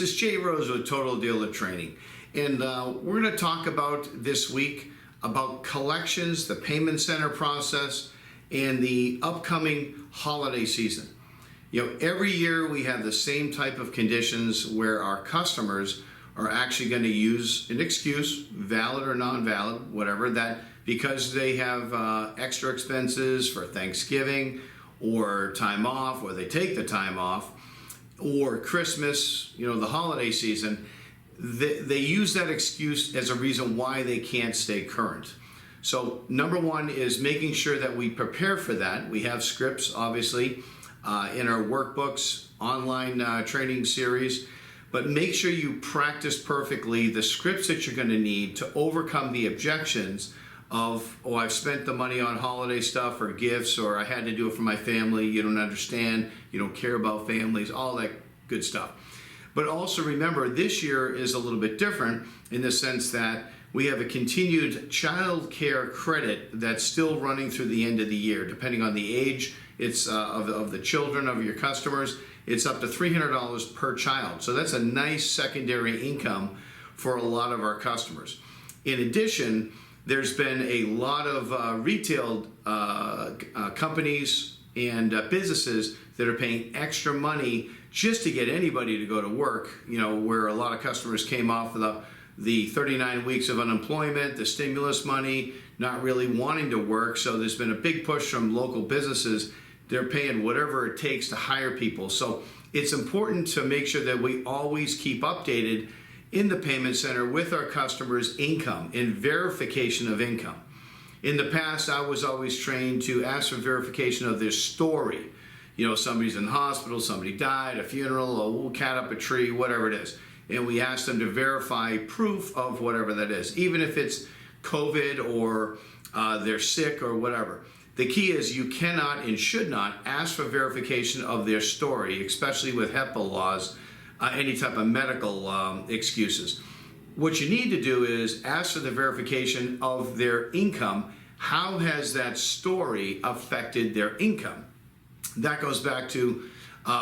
this is Jay Rose with Total Dealer Training, and we're going to talk about this week about collections, the payment center process, and the upcoming holiday season. You know, every year we have the same type of conditions where our customers are actually going to use an excuse, valid or non-valid, whatever, that because they have extra expenses for Thanksgiving or time off, or they take the time off, or Christmas, you know, the holiday season, they use that excuse as a reason why they can't stay current. So number one is making sure that we prepare for that. We have scripts, obviously, in our workbooks, online training series, but make sure you practice perfectly the scripts that you're going to need to overcome the objections of, oh, I've spent the money on holiday stuff or gifts, or I had to do it for my family, you don't understand, you don't care about families, all that good stuff. But also remember, this year is a little bit different in the sense that we have a continued child care credit that's still running through the end of the year. Depending on the age of the children of your customers, it's up to $300 per child. So that's a nice secondary income for a lot of our customers. In addition, there's been a lot of retail companies and businesses that are paying extra money just to get anybody to go to work, you know, where a lot of customers came off of the 39 weeks of unemployment, the stimulus money, not really wanting to work. So there's been a big push from local businesses. They're paying whatever it takes to hire people. So it's important to make sure that we always keep updated in the payment center with our customers' income and verification of income. In the past, I was always trained to ask for verification of their story. You know, somebody's in the hospital, somebody died, a funeral, a cat up a tree, whatever it is. And we ask them to verify proof of whatever that is, even if it's COVID or they're sick or whatever. The key is you cannot and should not ask for verification of their story, especially with HIPAA laws, any type of medical excuses. What you need to do is ask for the verification of their income. How has that story affected their income? That goes back to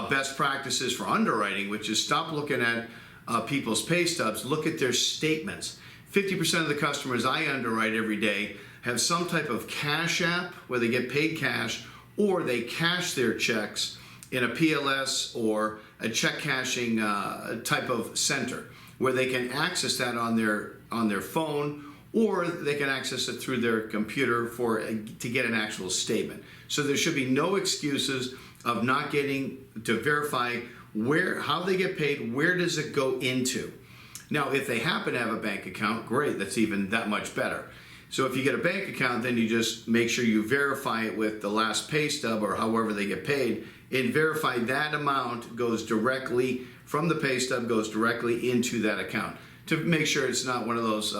best practices for underwriting, which is stop looking at people's pay stubs, look at their statements. 50% of the customers I underwrite every day have some type of cash app where they get paid cash, or they cash their checks in a PLS or a check cashing type of center where they can access that on their phone, or they can access it through their computer to get an actual statement. So there should be no excuses of not getting to verify how they get paid, where does it go into. Now, if they happen to have a bank account, great, that's even that much better. So if you get a bank account, then you just make sure you verify it with the last pay stub or however they get paid, and verify that amount goes directly from the pay stub, goes directly into that account, to make sure it's not one of those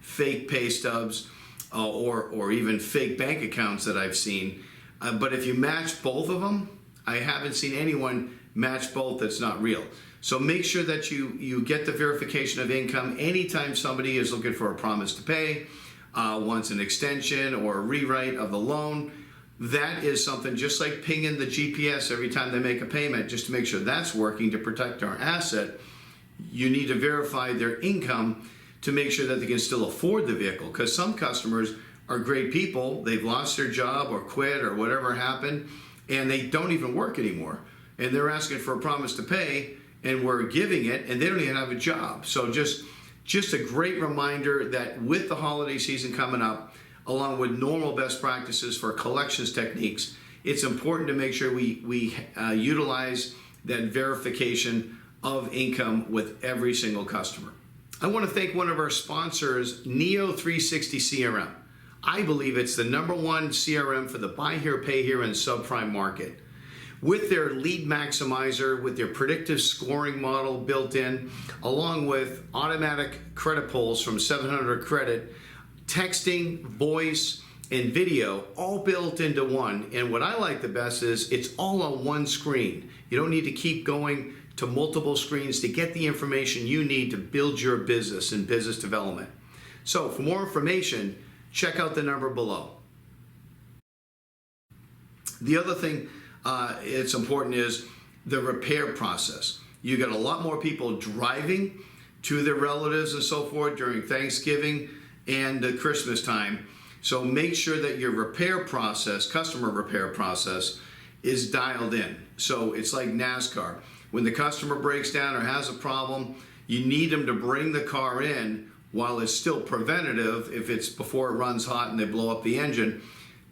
fake pay stubs or even fake bank accounts that I've seen. But if you match both of them, I haven't seen anyone match both that's not real. So make sure that you get the verification of income anytime somebody is looking for a promise to pay, wants an extension or a rewrite of the loan. That is something just like pinging the GPS every time they make a payment, just to make sure that's working to protect our asset. You need to verify their income to make sure that they can still afford the vehicle, because some customers are great people. They've lost their job or quit or whatever happened, and they don't even work anymore. And they're asking for a promise to pay, and we're giving it, and they don't even have a job. So just a great reminder that with the holiday season coming up, along with normal best practices for collections techniques, it's important to make sure we utilize that verification of income with every single customer. I want to thank one of our sponsors, Neo360 CRM. I believe it's the #1 CRM for the buy here, pay here, and subprime market. With their lead maximizer, with their predictive scoring model built in, along with automatic credit pulls from 700 Credit, texting, voice, and video, all built into one. And what I like the best is it's all on one screen. You don't need to keep going to multiple screens to get the information you need to build your business and business development. So for more information, check out the number below. The other thing it's important is the repair process. You got a lot more people driving to their relatives and so forth during Thanksgiving and Christmas time. So make sure that your repair process, customer repair process, is dialed in. So it's like NASCAR. When the customer breaks down or has a problem, you need them to bring the car in while it's still preventative. If it's before it runs hot and they blow up the engine,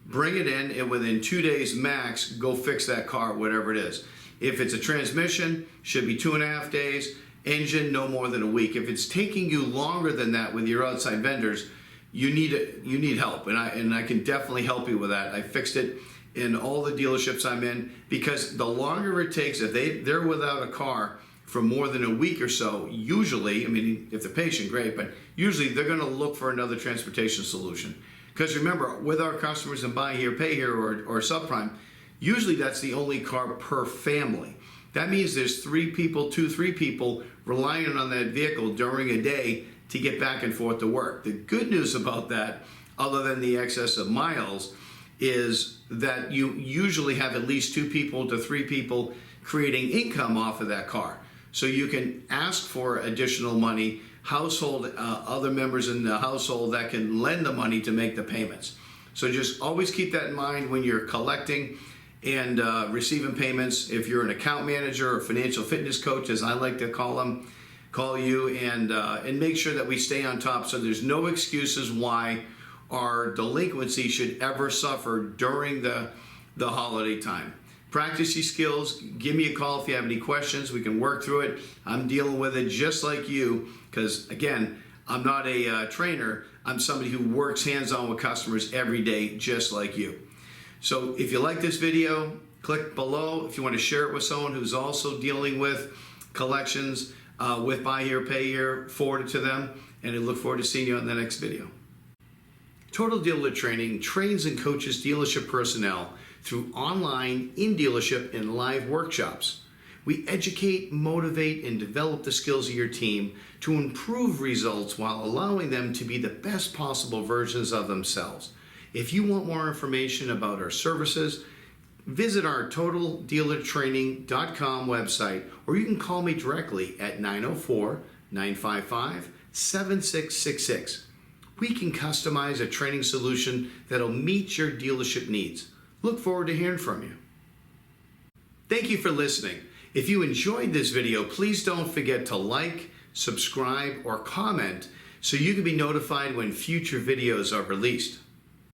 bring it in, and within 2 days max, go fix that car, whatever it is. If it's a transmission, should be 2.5 days. Engine, no more than a week. If it's taking you longer than that with your outside vendors, you need help, and I can definitely help you with that. I fixed it in all the dealerships I'm in, because the longer it takes, if they're without a car for more than a week or so, usually, I mean, if they're patient, great, but usually they're going to look for another transportation solution. Because remember, with our customers in Buy Here, Pay Here, or subprime, usually that's the only car per family. That means there's 3 people, 2-3 people relying on that vehicle during a day to get back and forth to work. The good news about that, other than the excess of miles, is that you usually have at least 2 people to 3 people creating income off of that car. So you can ask for additional money, other members in the household that can lend the money to make the payments. So just always keep that in mind when you're collecting and receiving payments. If you're an account manager or financial fitness coach, as I like to call them, call you and make sure that we stay on top, so there's no excuses why our delinquency should ever suffer during the holiday time. Practice your skills. Give me a call if you have any questions. We can work through it. I'm dealing with it just like you, because again, I'm not a trainer. I'm somebody who works hands-on with customers every day, just like you. So if you like this video, click below. If you want to share it with someone who's also dealing with collections with Buy Here, Pay Here, forward it to them, and I look forward to seeing you on the next video. Total Dealer Training trains and coaches dealership personnel through online, in-dealership, and live workshops. We educate, motivate, and develop the skills of your team to improve results while allowing them to be the best possible versions of themselves. If you want more information about our services, visit our TotalDealerTraining.com website, or you can call me directly at 904-955-7666. We can customize a training solution that'll meet your dealership needs. Look forward to hearing from you. Thank you for listening. If you enjoyed this video, please don't forget to like, subscribe, or comment so you can be notified when future videos are released.